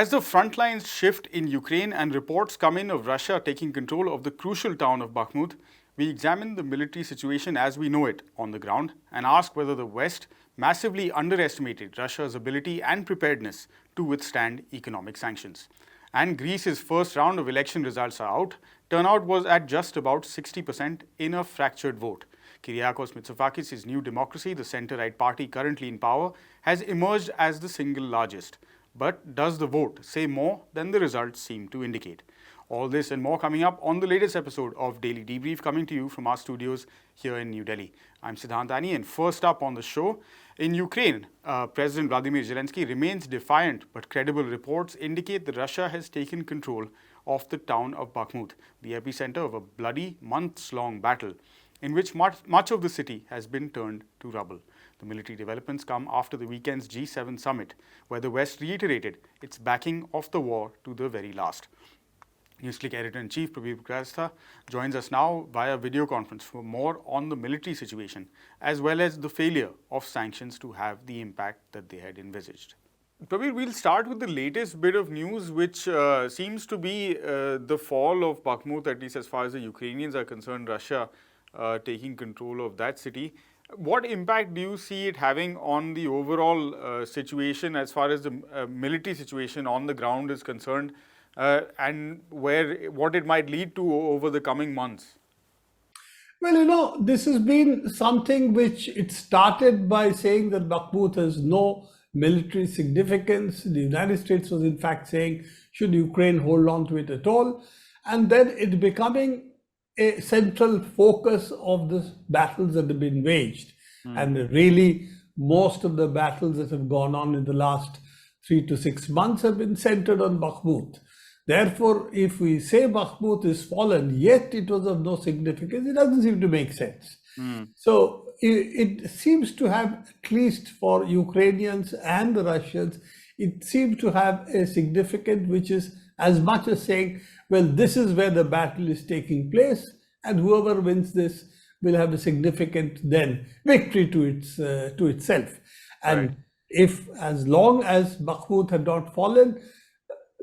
As the front lines shift in Ukraine and reports come in of Russia taking control of the crucial town of Bakhmut, we examine the military situation as we know it on the ground and ask whether the West massively underestimated Russia's ability and preparedness to withstand economic sanctions. And Greece's first round of election results are out. Turnout was at just about 60% in a fractured vote. Kyriakos Mitsotakis' New Democracy, the centre-right party currently in power, has emerged as the single largest. But does the vote say more than the results seem to indicate? All this and more coming up on the latest episode of Daily Debrief, coming to you from our studios here in New Delhi. I'm Siddhant Ani, and first up on the show, in Ukraine, President Vladimir Zelensky remains defiant, but credible reports indicate that Russia has taken control of the town of Bakhmut, the epicenter of a bloody, months-long battle in which much of the city has been turned to rubble. The military developments come after the weekend's G7 summit, where the West reiterated its backing of the war to the very last. NewsClick editor-in-chief Prabir Prastha joins us now via video conference for more on the military situation, as well as the failure of sanctions to have the impact that they had envisaged. Prabir, we'll start with the latest bit of news, which seems to be the fall of Bakhmut, at least as far as the Ukrainians are concerned, Russia taking control of that city. What impact do you see it having on the overall situation as far as the military situation on the ground is concerned, and what it might lead to over the coming months? Well, this has been something which it started by saying that Bakhmut has no military significance. The United States was in fact saying, should Ukraine hold on to it at all? And then it becoming a central focus of the battles that have been waged. And really, most of the battles that have gone on in the last 3 to 6 months have been centered on Bakhmut. Therefore, if we say Bakhmut is fallen, yet it was of no significance, it doesn't seem to make sense. So it seems to have, at least for Ukrainians and the Russians, it seems to have a significance which is as much as saying, well, this is where the battle is taking place, and whoever wins this will have a significant then victory to itself. And if, as long as Bakhmut had not fallen,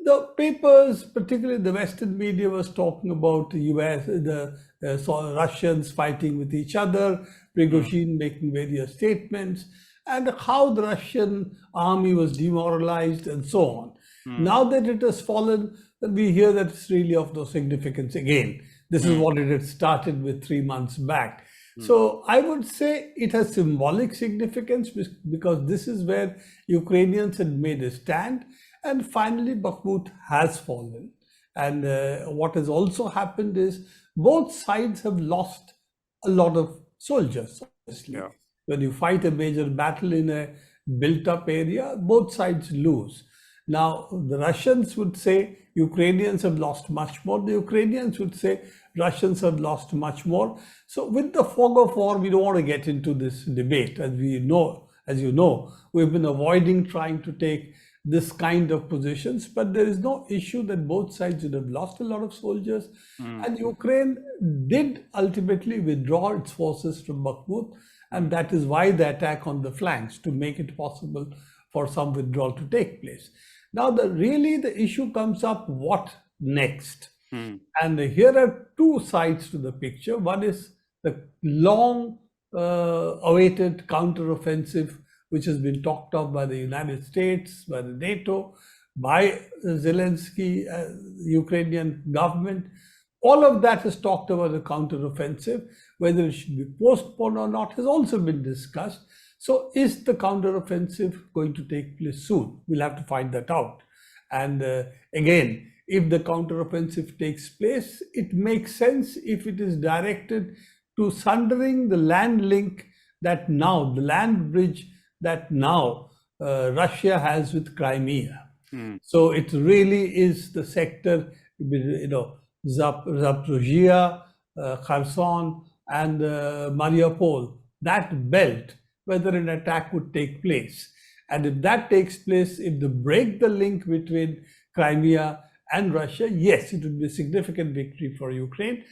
the papers, particularly the Western media, was talking about the US, the Russians fighting with each other, Prigozhin making various statements, and how the Russian army was demoralized and so on. Now that it has fallen, we hear that it's really of no significance again. This is what it had started with 3 months back. So I would say it has symbolic significance because this is where Ukrainians had made a stand. And finally, Bakhmut has fallen. And what has also happened is both sides have lost a lot of soldiers, obviously. Yeah. When you fight a major battle in a built-up area, both sides lose. Now, the Russians would say Ukrainians have lost much more. The Ukrainians would say Russians have lost much more. So with the fog of war, we don't want to get into this debate. As you know, we've been avoiding trying to take this kind of positions, but there is no issue that both sides would have lost a lot of soldiers. And Ukraine did ultimately withdraw its forces from Bakhmut, and that is why the attack on the flanks, to make it possible for some withdrawal to take place. Now, the issue comes up, what next? And here are two sides to the picture. One is the long awaited counteroffensive, which has been talked of by the United States, by the NATO, by Zelensky, Ukrainian government. All of that has talked about the counteroffensive. Whether it should be postponed or not has also been discussed. So is the counteroffensive going to take place soon? We'll have to find that out. And again, if the counteroffensive takes place, it makes sense if it is directed to sundering the land link that now, the land bridge that now Russia has with Crimea. So it really is the sector, Zaporizhia, Kherson, and Mariupol, that belt, whether an attack would take place. And if that takes place, if they break the link between Crimea and Russia, yes, it would be a significant victory for Ukraine.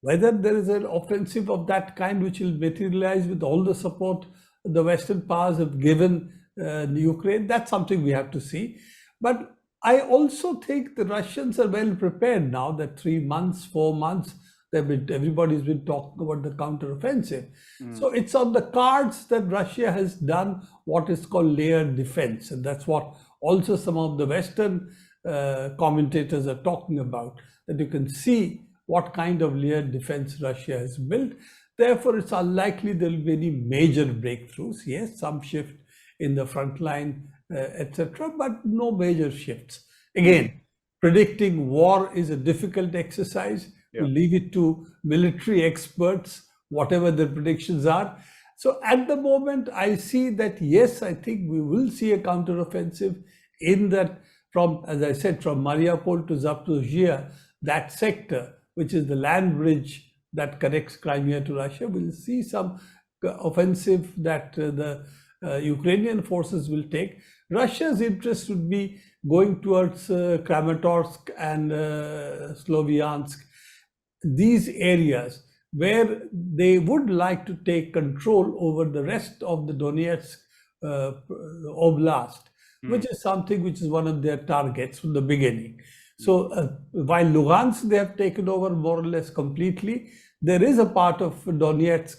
Whether there is an offensive of that kind which will materialize with all the support the Western powers have given Ukraine, that's something we have to see. But I also think the Russians are well prepared now that 3 months, 4 months, everybody's been talking about the counteroffensive. So it's on the cards that Russia has done what is called layered defense. And that's what also some of the Western commentators are talking about, that you can see what kind of layered defense Russia has built. Therefore, it's unlikely there will be any major breakthroughs. Yes, some shift in the front line, etc., but no major shifts. Again, predicting war is a difficult exercise. Yeah. We leave it to military experts, whatever their predictions are. So at the moment, I see that, yes, I think we will see a counteroffensive in that, from, as I said, from Mariupol to Zaporizhia, that sector, which is the land bridge that connects Crimea to Russia, will see some offensive that the Ukrainian forces will take. Russia's interest would be going towards Kramatorsk and Sloviansk, these areas where they would like to take control over the rest of the Donetsk Oblast, which is something which is one of their targets from the beginning. So while Lugansk they have taken over more or less completely, there is a part of Donetsk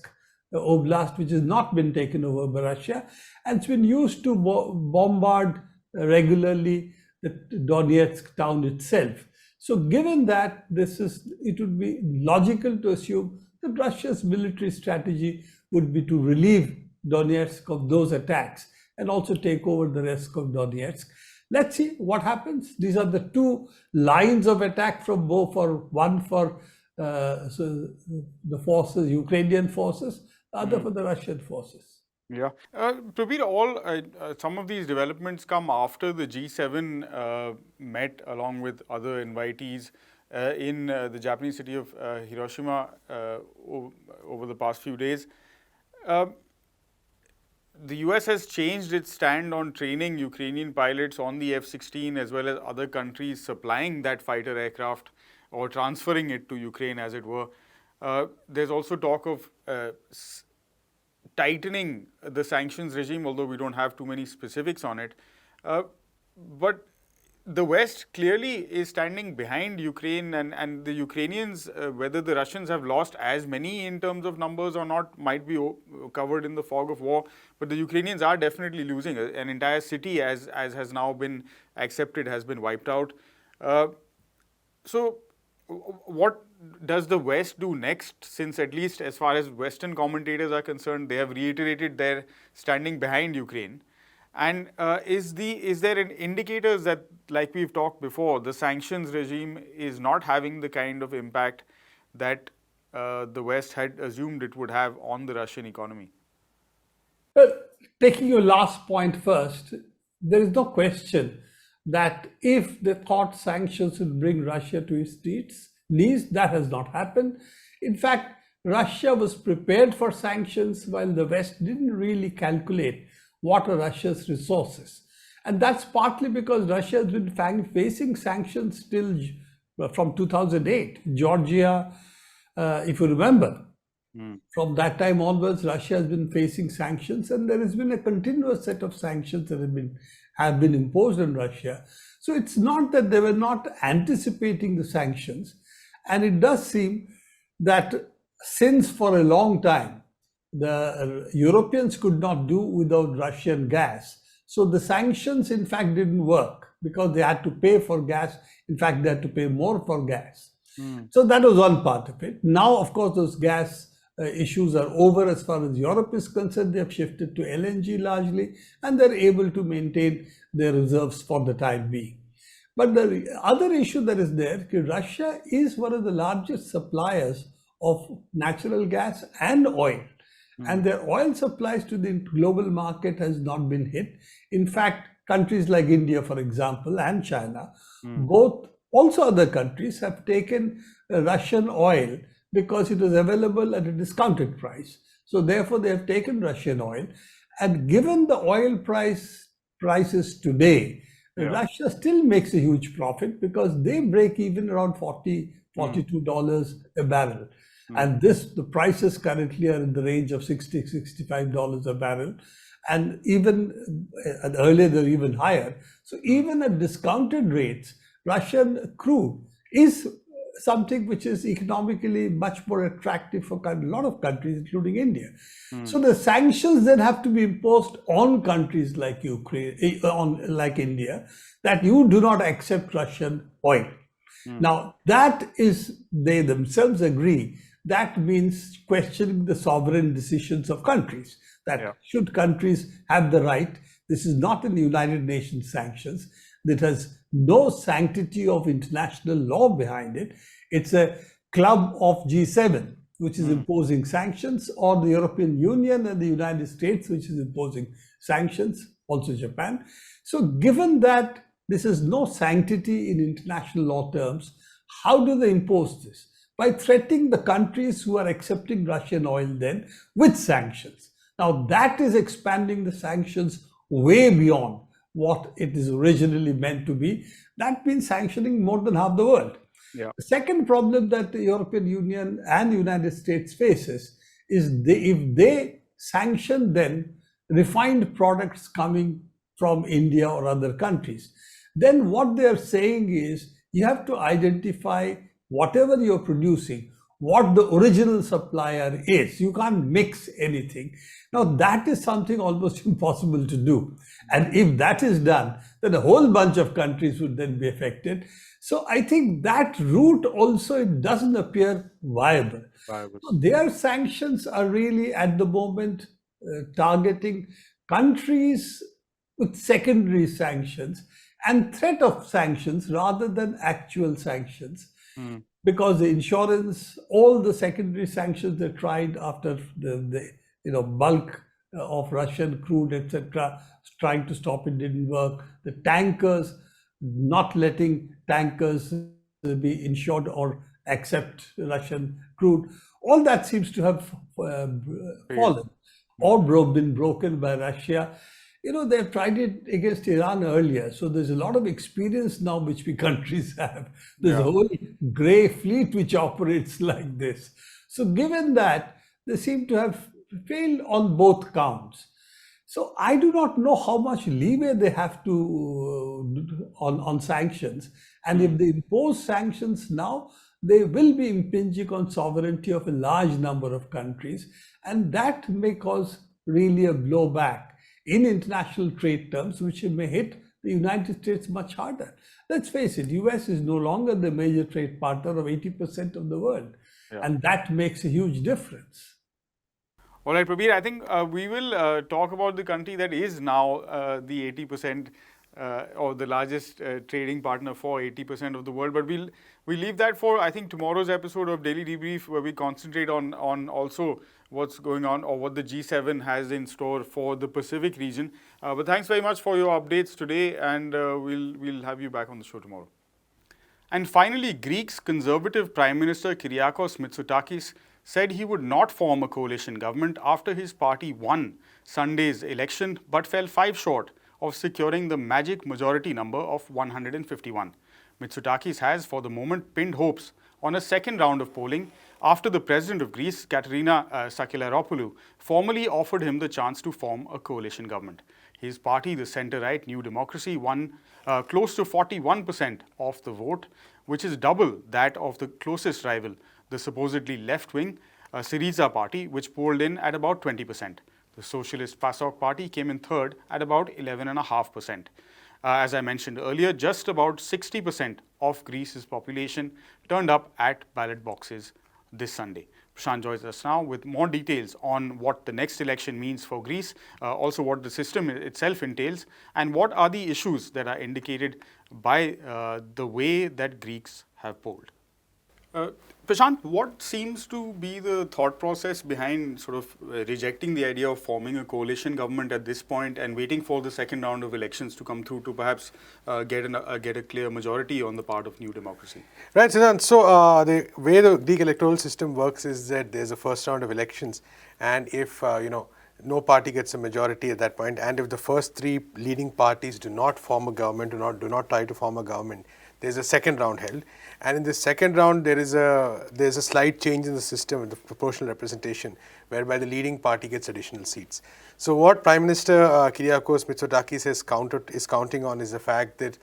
Oblast which has not been taken over by Russia, and it's been used to bombard regularly the Donetsk town itself. So given that it would be logical to assume that Russia's military strategy would be to relieve Donetsk of those attacks and also take over the rest of Donetsk. Let's see what happens. These are the two lines of attack from both, one for the forces, Ukrainian forces, the other for the Russian forces. Yeah. Prabir, some of these developments come after the G7 met along with other invitees in the Japanese city of Hiroshima over the past few days. The US has changed its stand on training Ukrainian pilots on the F-16 as well as other countries supplying that fighter aircraft or transferring it to Ukraine, as it were. There's also talk of tightening the sanctions regime, although we don't have too many specifics on it. But the West clearly is standing behind Ukraine, and the Ukrainians, whether the Russians have lost as many in terms of numbers or not, might be covered in the fog of war. But the Ukrainians are definitely losing. An entire city, as has now been accepted, has been wiped out. So what does the West do next, since at least as far as Western commentators are concerned, they have reiterated their standing behind Ukraine? And is there an indicators that, like we've talked before, the sanctions regime is not having the kind of impact that the West had assumed it would have on the Russian economy? Well, taking your last point first, there is no question that if they thought sanctions would bring Russia to its knees, that has not happened. In fact, Russia was prepared for sanctions while the West didn't really calculate what are Russia's resources. And that's partly because Russia has been facing sanctions still from 2008. Georgia, if you remember, from that time onwards, Russia has been facing sanctions, and there has been a continuous set of sanctions that have been imposed on Russia. So it's not that they were not anticipating the sanctions. And it does seem that since for a long time, the Europeans could not do without Russian gas. So the sanctions, in fact, didn't work because they had to pay for gas. In fact, they had to pay more for gas. So that was one part of it. Now, of course, those gas issues are over as far as Europe is concerned. They have shifted to LNG largely, and they're able to maintain their reserves for the time being. But the other issue that is there, Russia is one of the largest suppliers of natural gas and oil. And their oil supplies to the global market has not been hit. In fact, countries like India, for example, and China, both, also other countries, have taken Russian oil because it was available at a discounted price. So therefore, they have taken Russian oil. And given the oil prices today, Russia still makes a huge profit because they break even around $42 a barrel. And the prices currently are in the range of $60, $65 a barrel. and even earlier they were even higher. So even at discounted rates, Russian crude is something which is economically much more attractive for a lot of countries, including India. So the sanctions then have to be imposed on countries like Ukraine, like India, that you do not accept Russian oil. Now that is, they themselves agree, that means questioning the sovereign decisions of countries. That should countries have the right? This is not in the United Nations sanctions. That has no sanctity of international law behind it. It's a club of G7, which is imposing sanctions, or the European Union and the United States, which is imposing sanctions, also Japan. So given that this is no sanctity in international law terms, how do they impose this? By threatening the countries who are accepting Russian oil then with sanctions. Now that is expanding the sanctions way beyond what it is originally meant to be. That means sanctioning more than half the world. Yeah. The second problem that the European Union and the United States faces is if they sanction then refined products coming from India or other countries, then what they are saying is you have to identify whatever you're producing, what the original supplier is. You can't mix anything. Now that is something almost impossible to do. And if that is done, then a whole bunch of countries would then be affected. So I think that route also, it doesn't appear viable. So their sanctions are really at the moment targeting countries with secondary sanctions and threat of sanctions rather than actual sanctions. Because the insurance, all the secondary sanctions they tried after the bulk of Russian crude, etc., trying to stop it didn't work. The tankers, not letting tankers be insured or accept Russian crude, all that seems to have fallen or been broken by Russia. They've tried it against Iran earlier. So there's a lot of experience now which we countries have. There's a whole grey fleet which operates like this. So given that, they seem to have failed on both counts. So I do not know how much leeway they have to on sanctions. And if they impose sanctions now, they will be impinging on sovereignty of a large number of countries. And that may cause really a blowback in international trade terms, which may hit the United States much harder. Let's face it, US is no longer the major trade partner of 80% of the world. And that makes a huge difference. All right, Prabir, I think we will talk about the country that is now the 80% or the largest trading partner for 80% of the world. But we'll leave that for, I think, tomorrow's episode of Daily Debrief, where we concentrate on also what's going on or what the G7 has in store for the Pacific region. But thanks very much for your updates today, and we'll have you back on the show tomorrow. And finally, Greece's conservative Prime Minister Kyriakos Mitsotakis said he would not form a coalition government after his party won Sunday's election but fell 5 short of securing the magic majority number of 151. Mitsotakis has, for the moment, pinned hopes on a second round of polling after the President of Greece, Katerina Sakellaropoulou, formally offered him the chance to form a coalition government. His party, the centre-right New Democracy, won close to 41% of the vote, which is double that of the closest rival, the supposedly left-wing Syriza party, which polled in at about 20%. The Socialist PASOK party came in third at about 11.5%. As I mentioned earlier, just about 60% of Greece's population turned up at ballot boxes this Sunday. Prashant joins us now with more details on what the next election means for Greece, also what the system itself entails, and what are the issues that are indicated by the way that Greeks have polled. Prashant, what seems to be the thought process behind sort of rejecting the idea of forming a coalition government at this point and waiting for the second round of elections to come through to perhaps get a clear majority on the part of New Democracy? Right, Siddhant. So the way the Greek electoral system works is that there's a first round of elections, and if no party gets a majority at that point, and if the first 3 leading parties do not form a government, do not try to form a government, there's a second round held, and in this second round there's a slight change in the system of the proportional representation, whereby the leading party gets additional seats. So what Prime Minister Kyriakos Mitsotakis is counting on is the fact that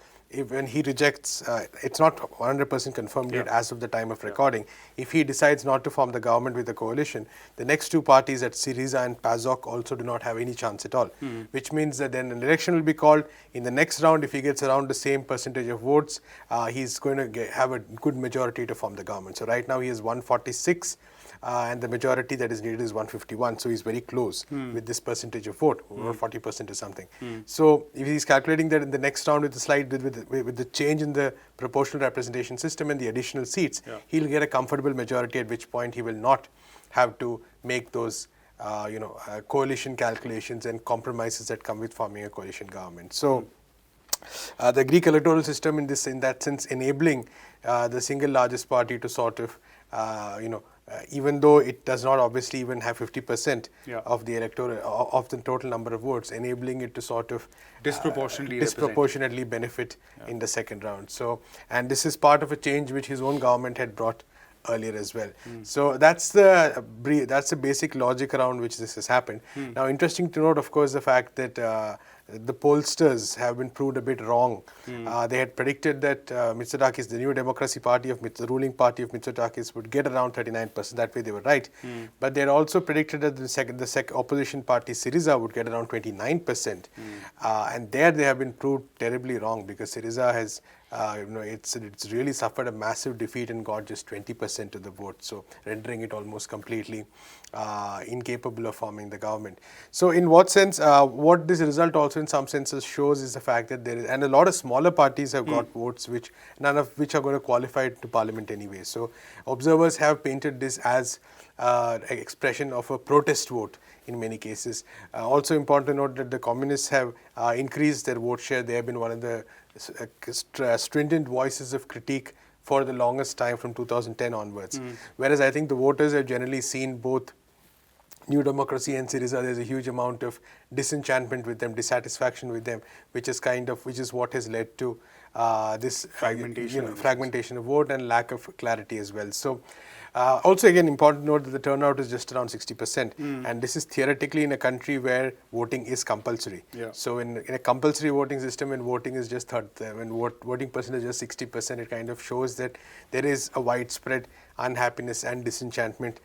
when he rejects, it's not 100% confirmed yet as of the time of recording. If he decides not to form the government with the coalition, the next two parties at Syriza and PASOK also do not have any chance at all, which means that then an election will be called. In the next round, if he gets around the same percentage of votes, he's going to have a good majority to form the government. So right now he has 146. And the majority that is needed is 151, so he's very close with this percentage of vote, or 40% or something. So if he's calculating that in the next round with the change in the proportional representation system and the additional seats, he'll get a comfortable majority, at which point he will not have to make those coalition calculations and compromises that come with forming a coalition government. So the Greek electoral system in that sense enabling the single largest party to sort of even though it does not obviously even have 50% of the electoral of the total number of votes, enabling it to sort of disproportionately benefit in the second round. So, and this is part of a change which his own government had brought earlier as well. So that's the basic logic around which this has happened. Now, interesting to note, of course, the fact that the pollsters have been proved a bit wrong. They had predicted that Mitsotakis, the New Democracy Party the ruling party of Mitsotakis, would get around 39%. That way they were right. But they had also predicted that the opposition party Syriza would get around 29%. And there they have been proved terribly wrong, because Syriza has it's really suffered a massive defeat and got just 20% of the vote, so rendering it almost completely incapable of forming the government. So in what sense, what this result also in some senses shows is the fact that there is, and a lot of smaller parties have got votes which none of which are going to qualify to parliament anyway. So observers have painted this as an expression of a protest vote in many cases. Also important to note that the communists have increased their vote share. They have been one of the stringent voices of critique for the longest time from 2010 onwards. Whereas I think the voters have generally seen both New Democracy and Syriza, there's a huge amount of disenchantment with them, dissatisfaction with them, which is what has led to this fragmentation of vote and lack of clarity as well. So also again important to note that the turnout is just around 60%, and this is theoretically in a country where voting is compulsory. So in a compulsory voting system, when voting is just voting percentage is just 60%, it kind of shows that there is a widespread unhappiness and disenchantment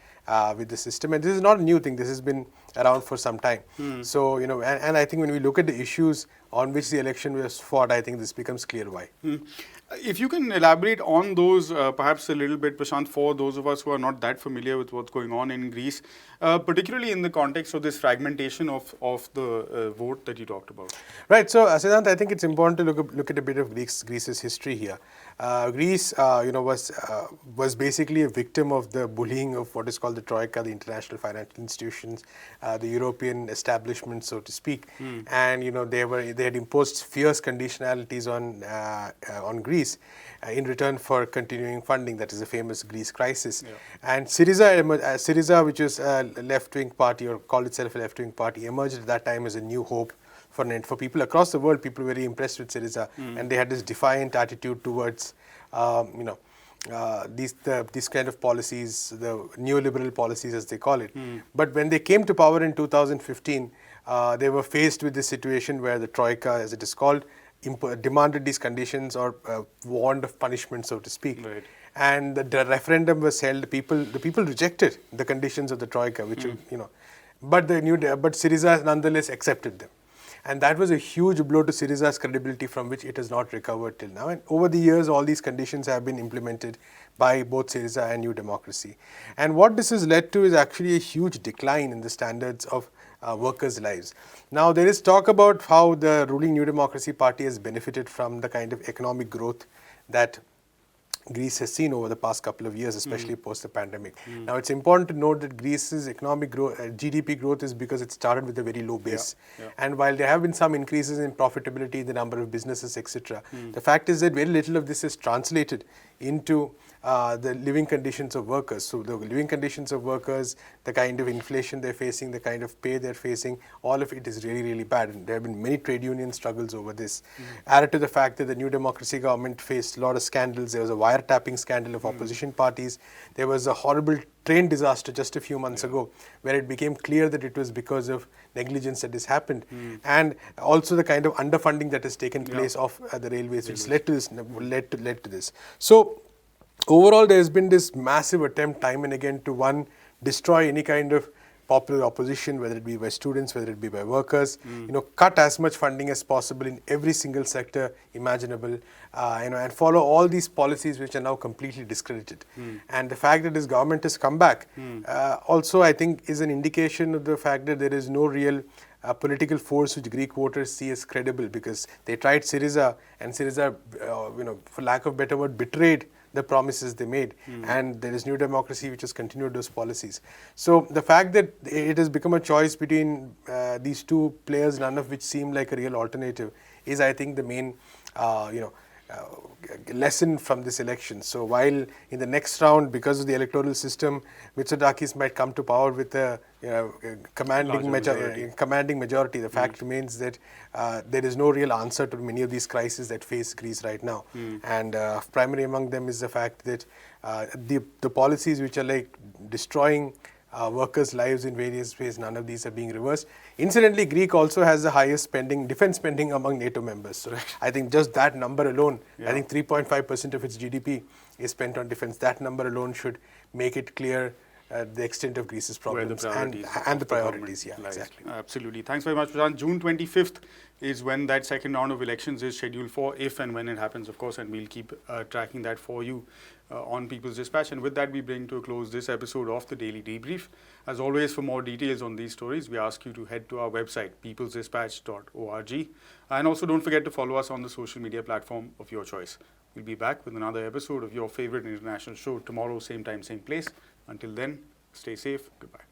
with the system. And this is not a new thing. This has been around for some time. So, and I think when we look at the issues on which the election was fought, I think this becomes clear why. If you can elaborate on those perhaps a little bit, Prashant, for those of us who are not that familiar with what's going on in Greece, particularly in the context of this fragmentation of the vote that you talked about. Right. So, Siddhant, I think it's important to look at a bit of Greece's history here. Greece, was basically a victim of the bullying of what is called the Troika, the international financial institutions, the European establishment, so to speak, and they had imposed fierce conditionalities on Greece in return for continuing funding. That is the famous Greece crisis. And Syriza, which was a left-wing party, or called itself a left-wing party, emerged at that time as a new hope for people across the world. People were very impressed with Syriza, and they had this defiant attitude towards these kind of policies, the neoliberal policies as they call it. But when they came to power in 2015, they were faced with this situation where the Troika, as it is called, demanded these conditions, or warned of punishment, so to speak. Right. And the referendum was held. The people rejected the conditions of the Troika, which but Syriza nonetheless accepted them. And that was a huge blow to Syriza's credibility, from which it has not recovered till now. And over the years, all these conditions have been implemented by both Syriza and New Democracy. And what this has led to is actually a huge decline in the standards of workers' lives. Now, there is talk about how the ruling New Democracy Party has benefited from the kind of economic growth that Greece has seen over the past couple of years, especially post the pandemic. Now, it's important to note that Greece's economic growth, GDP growth, is because it started with a very low base. And while there have been some increases in profitability, the number of businesses, etc., the fact is that very little of this is translated into the living conditions of workers. So the living conditions of workers, the kind of inflation they're facing, the kind of pay they're facing, all of it is really, really bad. And there have been many trade union struggles over this. Added to the fact that the New Democracy government faced a lot of scandals. There was a wiretapping scandal of opposition parties. There was a horrible train disaster just a few months ago, where it became clear that it was because of negligence that this happened. And also the kind of underfunding that has taken place of the railways, which led to this. So overall, there has been this massive attempt time and again to destroy any kind of popular opposition, whether it be by students, whether it be by workers, cut as much funding as possible in every single sector imaginable, and follow all these policies which are now completely discredited. And the fact that this government has come back also, I think, is an indication of the fact that there is no real political force which Greek voters see as credible, because they tried Syriza, and Syriza, for lack of a better word, betrayed the promises they made, and there is New Democracy which has continued those policies. So the fact that it has become a choice between these two players, none of which seem like a real alternative, is, I think, the main lesson from this election. So while in the next round, because of the electoral system, Mitsotakis might come to power with a commanding majority, the fact remains that there is no real answer to many of these crises that face Greece right now. And primary among them is the fact that the policies which are like destroying workers' lives in various ways, none of these are being reversed. Incidentally, Greek also has the highest defense spending among NATO members. So I think just that number alone, I think 3.5% of its GDP is spent on defense. That number alone should make it clear the extent of Greece's problems and the priorities. Yeah, exactly. Absolutely. Thanks very much, Prashant. June 25th is when that second round of elections is scheduled for, if and when it happens, of course, and we'll keep tracking that for you on People's Dispatch. And with that, we bring to a close this episode of the Daily Debrief. As always, for more details on these stories, we ask you to head to our website, peoplesdispatch.org. And also don't forget to follow us on the social media platform of your choice. We'll be back with another episode of your favorite international show tomorrow, same time, same place. Until then, stay safe. Goodbye.